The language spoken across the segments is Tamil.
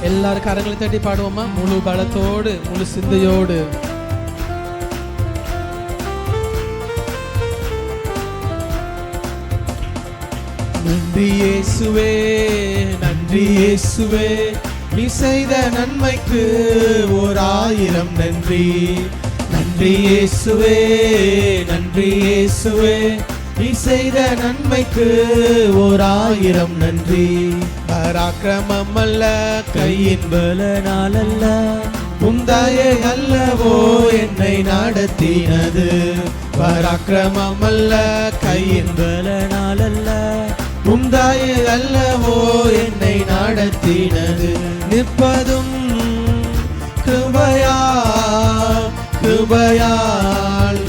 எல்லாரும் கரங்களை தட்டி பாடுவோமா? முழு பலத்தோடு, முழு சிந்தையோடு. நன்றி இயேசுவே, நன்றி இயேசுவே, நீ செய்த நன்மைக்கு 1000 நன்றி. நன்றி இயேசுவே, நன்றி இயேசுவே, நீ செய்த நன்மைக்கு 1000 நன்றி. பராக்கிரமம் அல்ல, கையின் பலனால் அல்ல, உந்தாயே அல்லவோ என்னை நடத்தினது. பராக்கிரமம் அல்ல, கையின் பலனால் அல்ல, உந்தாயே அல்லவோ என்னை நடத்தினது. நிற்பதும் கிருபையால், கிருபையால்,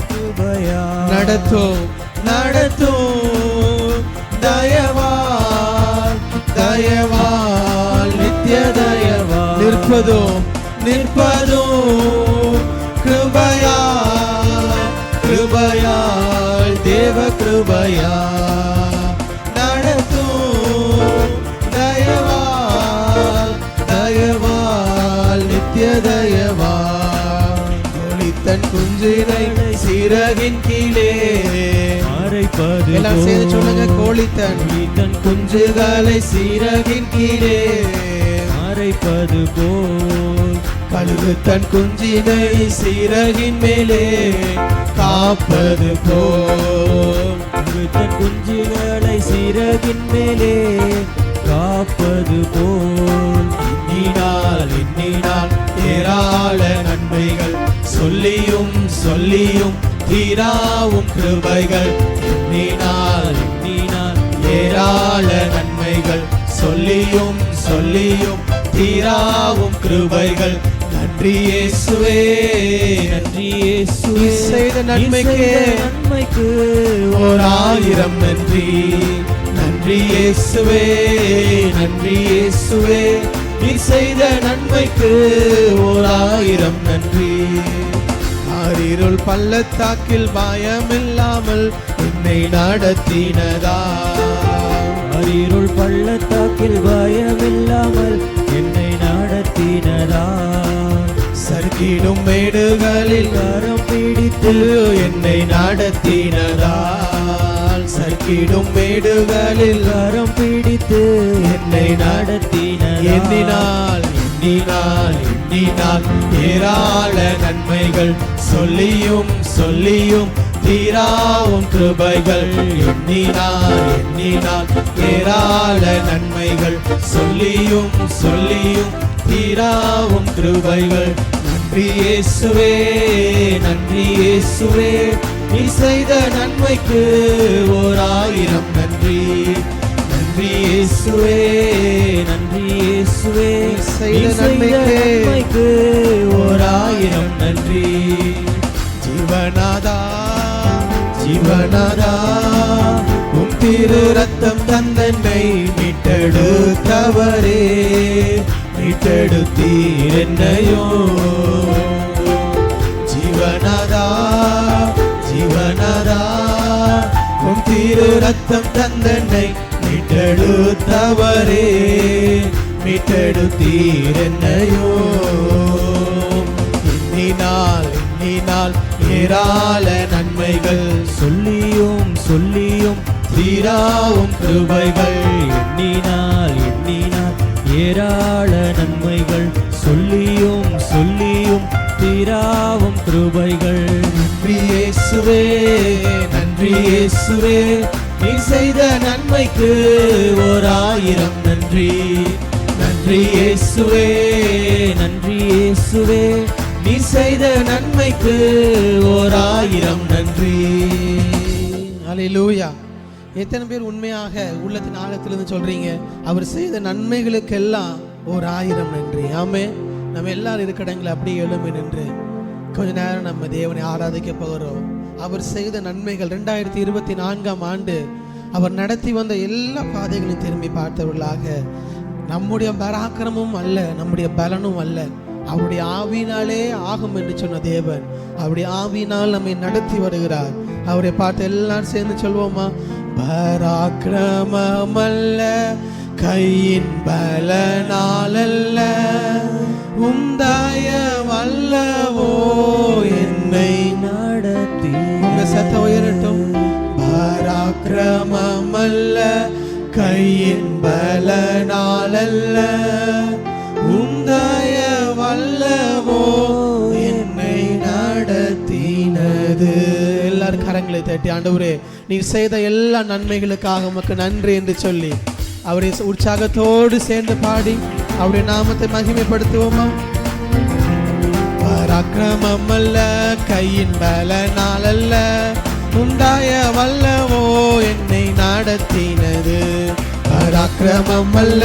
கிருபையால், நடத்தும் நடத்தும் தயவால், தயவால், நித்திய தயவால். நிற்பதும் நிற்பதும் கிருபையால், கிருபையால், தேவ கிருபையால், நடத்தும் தயவால், தயவால், நித்திய தயவால். ஒளித்தன் குஞ்சினை சிறகின் கீழே அரைப்பது. எல்லாம் சேர்ந்து சொல்லுங்க. கோழித்தன் தன் குஞ்சுகளை சிறகின் கீழே அரைப்பது போல், கழுகு தன் குஞ்சினை சிறகின் மேலே காப்பது போல், தன் குஞ்சுகளை சிறகின் மேலே காப்பது போல். எண்ணினால் எண்ணினால் ஏராள நன்மைகள், சொல்லியும் சொல்லியும் தீராவும் கிருபைகள். எண்ணினால் எண்ணினால் ஏராள நன்மைகள், சொல்லியும் சொல்லியும் தீராவும் கிருபைகள். நன்றி இயேசுவே, நன்றி இயேசுவே, செய்த நன்மைக்கு 1000 நன்றி. நன்றி இயேசுவே, நன்றி இயேசுவே, நீ செய்த நன்மைக்கு 1000 நன்றி. ஆரிருள் பள்ளத்தாக்கில் பயமில்லாமல் என்னை நடத்தினதா. ஆரிருள் பள்ளத்தாக்கில் பயமில்லாமல் என்னை நடத்தினதா. சறுக்கிடும் மேடுகளில் கரம் பிடித்து என்னை நடத்தினதா. சறுக்கிடும் மேடுகளில் கரம் பிடித்து என்னை நடத்தினதா. எண்ணினால் எண்ணினால் எண்ணினால் ஏராள நன்மைகள், சொல்லியும் சொல்லியும் தீராவும் கிருபைகள். எண்ணினால் எண்ணினால் ஏராள நன்மைகள், சொல்லியும் சொல்லியும் தீராவும் கிருபைகள். நன்றி இயேசுவே, நன்றி இயேசுவே, நீ செய்த நன்மைக்கு 1000 நன்றி. நன்றி இயேசுவே, நன்றி இயேசுவே, செய்த நன்மைக்கு 1000 நன்றி. ஜீவநாதா, ஜீவநாதா, உம் திரு ரத்தம் தந்தன்னை மீட்டெடுத்தவரே, மீட்டெடுத்தீர் என்னையோ. ஜீவநாதா, ஜீவநாதா, உம் திரு ரத்தம் தந்தன்னை மீட்டெடுத்தவரே, மீட்டெடுத்தீர் என்னையோ. எண்ணினால் எண்ணினால் ஏராள நன்மைகள், சொல்லியும் சொல்லியும் தீராவும் கிருபைகள். எண்ணினால் எண்ணினால் ஏராள நன்மைகள், சொல்லியும் சொல்லியும் தீராவும் கிருபைகள். நன்றி இயேசுவே, நன்றி இயேசுவே, நீ செய்த நன்மைக்கு 1000 நன்றி. நன்றி இயேசுவே, நன்றி இயேசுவே, நீ செய்த நன்மைக்கு 1000 நன்றி. அல்லேலூயா. எத்தனை பேர் உண்மையாக உள்ளத்தின் ஆழத்திலிருந்து சொல்றீங்க, அவர் செய்த நன்மைகளுக்கெல்லாம் 1000 நன்றி? ஆமே. நம்ம எல்லாரும் இருக்கிற இடங்களை அப்படியே எழும்பி நின்று கொஞ்ச நேரம் நம்ம தேவனை ஆராதிக்க போகிறோம். அவர் செய்த நன்மைகள் 2024ஆம் ஆண்டு அவர் நடத்தி வந்த எல்லா பாதைகளையும் திரும்பி பார்த்தவர்களாக, நம்முடைய பராக்கிரமும் அல்ல, நம்முடைய பலனும் அல்ல, அவருடைய ஆவியினாலே ஆகும் என்று சொன்ன தேவன் அவருடைய ஆவியினால் நம்மை நடத்தி வருகிறார். அவரை பார்த்து எல்லாரும் சேர்ந்து சொல்வோமா? பராக்கிரமம் அல்ல, கையின் பலனால் அல்ல, அக்கிரமம் அல்ல, கையின் பலனாலல்ல, உந்தய வல்லவோ என்னை நடத்தினது. எல்லாரும் கரங்களை தட்டி, ஆண்டவரே நீர் செய்த எல்லா நன்மைகளுக்காக உமக்கு நன்றி என்று சொல்லி அவரை உற்சாகத்தோடு சேர்ந்து பாடி அவருடைய நாமத்தை மகிமைப்படுத்துவோமா? பராக்கிரமம் அல்ல, கையின் பலனால் அல்ல, உண்டாய வல்லவோ என்னை நடத்தினது. பராக்கிரமம் அல்ல,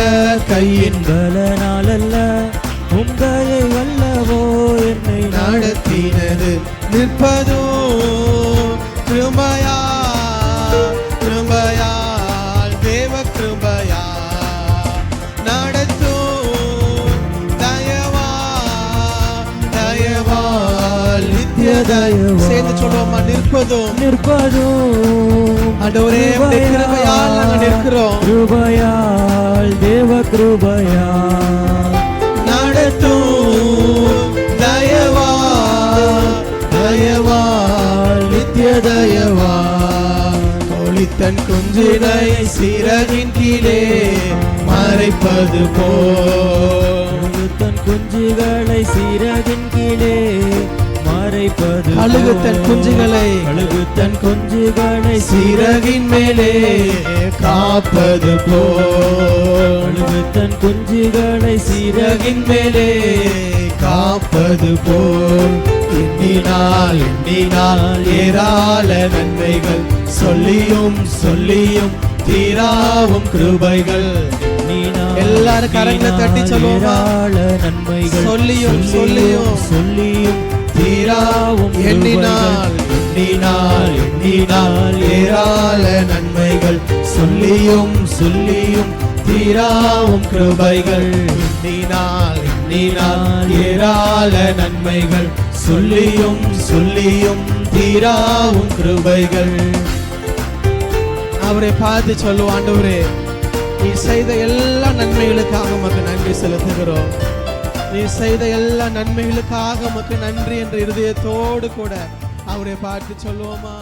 கையின் பலனால் அல்ல, உண்டாய வல்லவோ என்னை நடத்தினது. நிற்பதோ கிருபையா, கிருபையால் தேவ கிருபையா, நடத்தும் தயவா, தயவால் நித்திய தயவா. சேர்ந்து சொல்லுவோமா? நிற்பதும் ஆண்டவரே உம்முடைய கிருபையால் நாங்கள் நிற்கிறோம். கிருபையால் தேவ கிருபையா, நடத்தும் தயவா, தயவால் நித்திய தயவா. கோழித்தன் குஞ்சினை சிறகின் கீழே மறைப்பது போல், தன் குஞ்சுகளை சிறகின் கீழே மறைப்பது, கழுகு தன் குஞ்சுகளை, கழுகு தன் குஞ்சுகளை சிறகின் மேலே காப்பது போல், கழுகு தன் குஞ்சுகளை சிறகின் மேலே காப்பது போல். எண்ணினால் எண்ணினால் ஏராள நன்மைகள், சொல்லியும் சொல்லியும் தீராவும் கிருபைகள். எல்லாரும் கரங்களை தட்டி சொல்லுவோமா? நன்மைகள் சொல்லியும் சொல்லியும் சொல்லியும் தீராவும். எண்ணினால் எண்ணினால் எண்ணினால் ஏராள நன்மைகள், சொல்லியும் சொல்லியும் தீராவும் கிருபைகள். எண்ணினால் எண்ணினால் ஏராள நன்மைகள், சொல்லியும் சொல்லியும் தீராவும் கிருபைகள். அவரை பார்த்து சொல்லுவோம், ஆண்டவரே நீ செய்த எல்லா நன்மைகளுக்காக உமக்கு நன்றி செலுத்துகிறோம். நீ செய்த எல்லா நன்மைகளுக்காக உமக்கு நன்றி என்ற இருதயத்தோடு கூட அவரை பார்த்து சொல்லுவோமா?